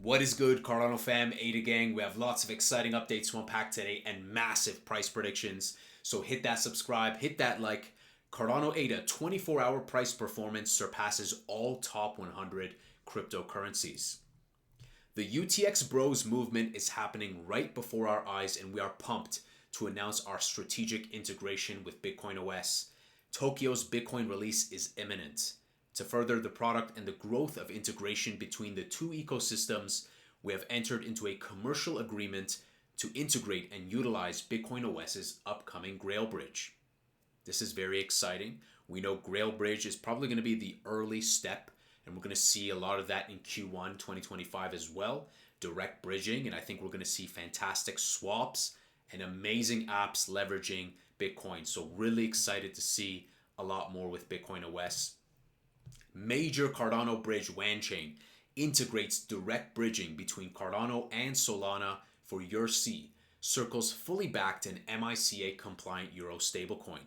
What is good, Cardano fam, ADA gang? We have lots of exciting updates to unpack today and massive price predictions. So hit that subscribe, hit that like. Cardano ADA 24-hour price performance surpasses all top 100 cryptocurrencies. The UTXBros movement is happening right before our eyes, and we are pumped to announce our strategic integration with BitcoinOS. Tokyo's Bitcoin release is imminent. To further the product and the growth of integration between the two ecosystems, we have entered into a commercial agreement to integrate and utilize BitcoinOS's upcoming Grail Bridge. This is very exciting. We know Grail Bridge is probably going to be the early step, and we're going to see a lot of that in Q1 2025 as well. Direct bridging, and I think we're going to see fantastic swaps and amazing apps leveraging Bitcoin. So really excited to see a lot more with BitcoinOS. Major Cardano Bridge Wanchain integrates direct bridging between Cardano and Solana for EURC, circles fully backed and MiCA compliant Euro stablecoin.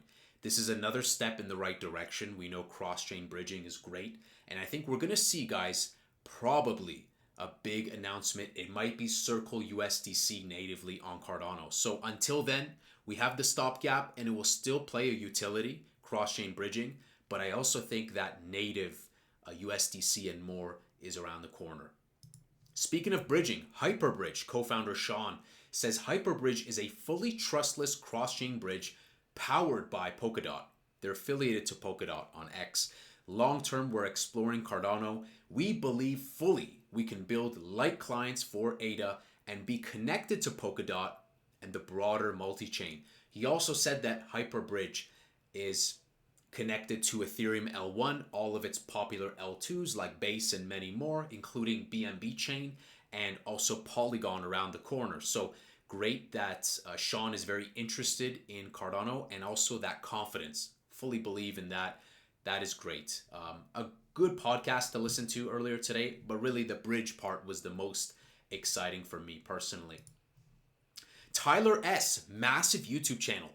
This is another step in the right direction. We know cross-chain bridging is great, and I think we're going to see, guys, probably a big announcement. It might be Circle USDC natively on Cardano. So until then, we have the stopgap, and it will still play a utility, cross-chain bridging, but I also think that native USDC and more is around the corner. Speaking of bridging, Hyperbridge Co-Founder Seun says Hyperbridge is a fully trustless cross-chain bridge powered by Polkadot. They're affiliated to Polkadot on X. Long-term, we're exploring Cardano. We believe fully we can build light clients for ADA and be connected to Polkadot and the broader multi-chain. He also said that Hyperbridge is connected to Ethereum L1, all of its popular L2s like Base and many more, including BNB chain and also Polygon around the corner. So great that Seun is very interested in Cardano and also that confidence. Fully believe in that. That is great. A good podcast to listen to earlier today, but really the bridge part was the most exciting for me personally. Tyler S., massive YouTube channel.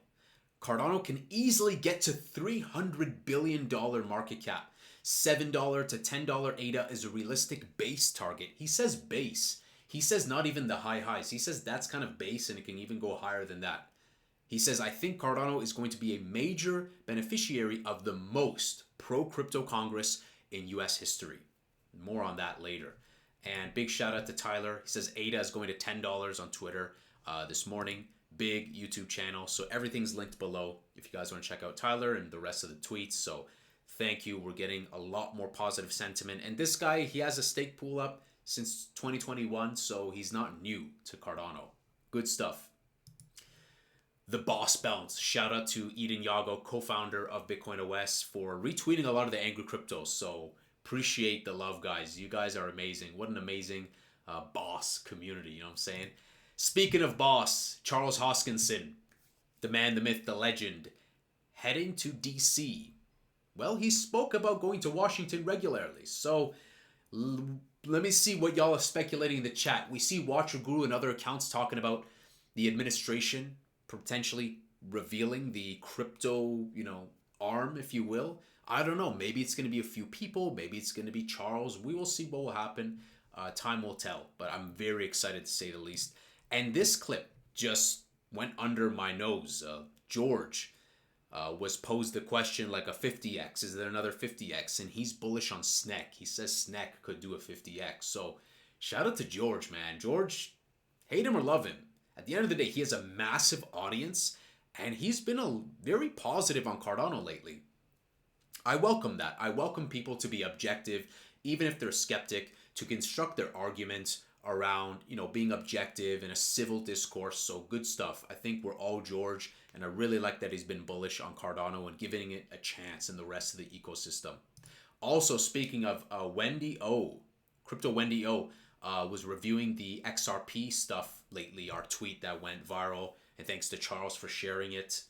Cardano can easily get to $300 billion market cap. $7 to $10 ADA is a realistic base target. He says base. He says not even the high highs. He says that's kind of base and it can even go higher than that. He says, I think Cardano is going to be a major beneficiary of the most pro-crypto Congress in US history. More on that later. And big shout out to Tyler. He says ADA is going to $10 on Twitter this morning. Big YouTube channel. So everything's linked below if you guys want to check out Tyler and the rest of the tweets. So thank you. We're getting a lot more positive sentiment. And this guy, he has a stake pool up since 2021. So he's not new to Cardano. Good stuff. The Boss Bounce. Shout out to Eden Yago, co-founder of BitcoinOS, for retweeting a lot of the angry cryptos. So appreciate the love, guys. You guys are amazing. What an amazing boss community. You know what I'm saying? Speaking of boss, Charles Hoskinson, the man, the myth, the legend, heading to DC. Well, he spoke about going to Washington regularly. So let me see what y'all are speculating in the chat. We see Watcher Guru and other accounts talking about the administration potentially revealing the crypto, arm, if you will. I don't know. Maybe it's going to be a few people. Maybe it's going to be Charles. We will see what will happen. Time will tell. But I'm very excited to say the least. And this clip just went under my nose. George was posed the question like a 50x. Is there another 50x? And he's bullish on SNEK. He says SNEK could do a 50x. So shout out to George, man. George, hate him or love him. At the end of the day, he has a massive audience. And he's been very positive on Cardano lately. I welcome that. I welcome people to be objective, even if they're a skeptic, to construct their arguments around, being objective in a civil discourse. So good stuff. I think we're all George, and I really like that he's been bullish on Cardano and giving it a chance in the rest of the ecosystem. Also, speaking of Wendy O, Crypto Wendy O, was reviewing the XRP stuff lately, our tweet that went viral, and thanks to Charles for sharing it,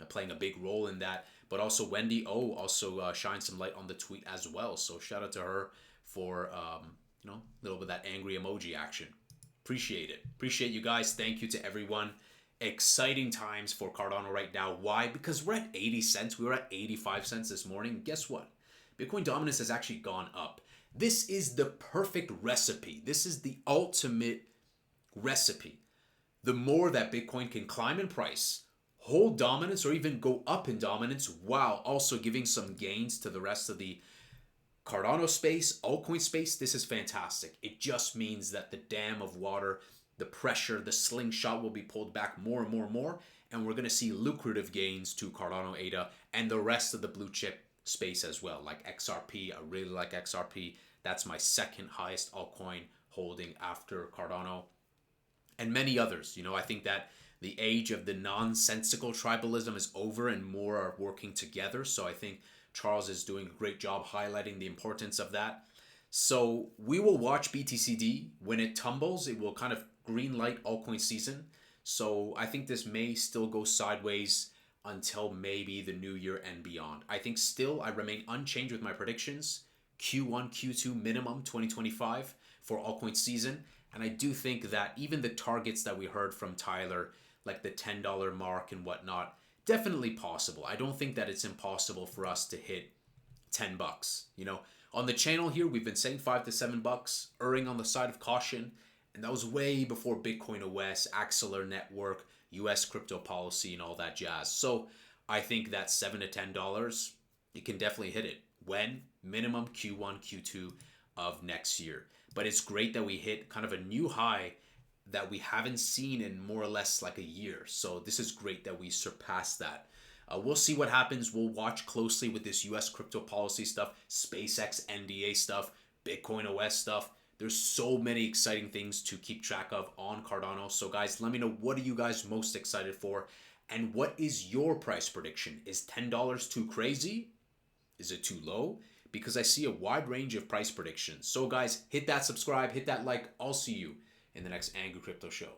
playing a big role in that. But also Wendy O also shined some light on the tweet as well. So shout out to her for a little bit of that angry emoji action. Appreciate it. Appreciate you guys. Thank you to everyone. Exciting times for Cardano right now. Why? Because we're at 80 cents. We were at 85 cents this morning. Guess what? Bitcoin dominance has actually gone up. This is the perfect recipe. This is the ultimate recipe. The more that Bitcoin can climb in price, hold dominance, or even go up in dominance while also giving some gains to the rest of the Cardano space, altcoin space, this is fantastic. It just means that the dam of water, the pressure, the slingshot will be pulled back more and more and more, and we're going to see lucrative gains to Cardano ADA and the rest of the blue chip space as well, like XRP. I really like XRP. That's my second highest altcoin holding after Cardano and many others. I think that the age of the nonsensical tribalism is over and more are working together. So I think Charles is doing a great job highlighting the importance of that. So we will watch BTC.D. When it tumbles, it will kind of green light altcoin season. So I think this may still go sideways until maybe the new year and beyond. I think still I remain unchanged with my predictions. Q1, Q2 minimum 2025 for altcoin season. And I do think that even the targets that we heard from Tyler, like the $10 mark and whatnot, definitely possible. I don't think that it's impossible for us to hit $10. On the channel here, we've been saying $5 to $7, erring on the side of caution. And that was way before BitcoinOS, Axelar Network, US crypto policy, and all that jazz. So I think that $7 to $10, you can definitely hit it. When? Minimum Q1, Q2 of next year. But it's great that we hit kind of a new high that we haven't seen in more or less like a year. So this is great that we surpassed that. We'll see what happens. We'll watch closely with this US crypto policy stuff, SpaceX NDA stuff, BitcoinOS stuff. There's so many exciting things to keep track of on Cardano. So guys, let me know, what are you guys most excited for? And what is your price prediction? Is $10 too crazy? Is it too low? Because I see a wide range of price predictions. So guys, hit that subscribe, hit that like. I'll see you in the next Angry Crypto Show.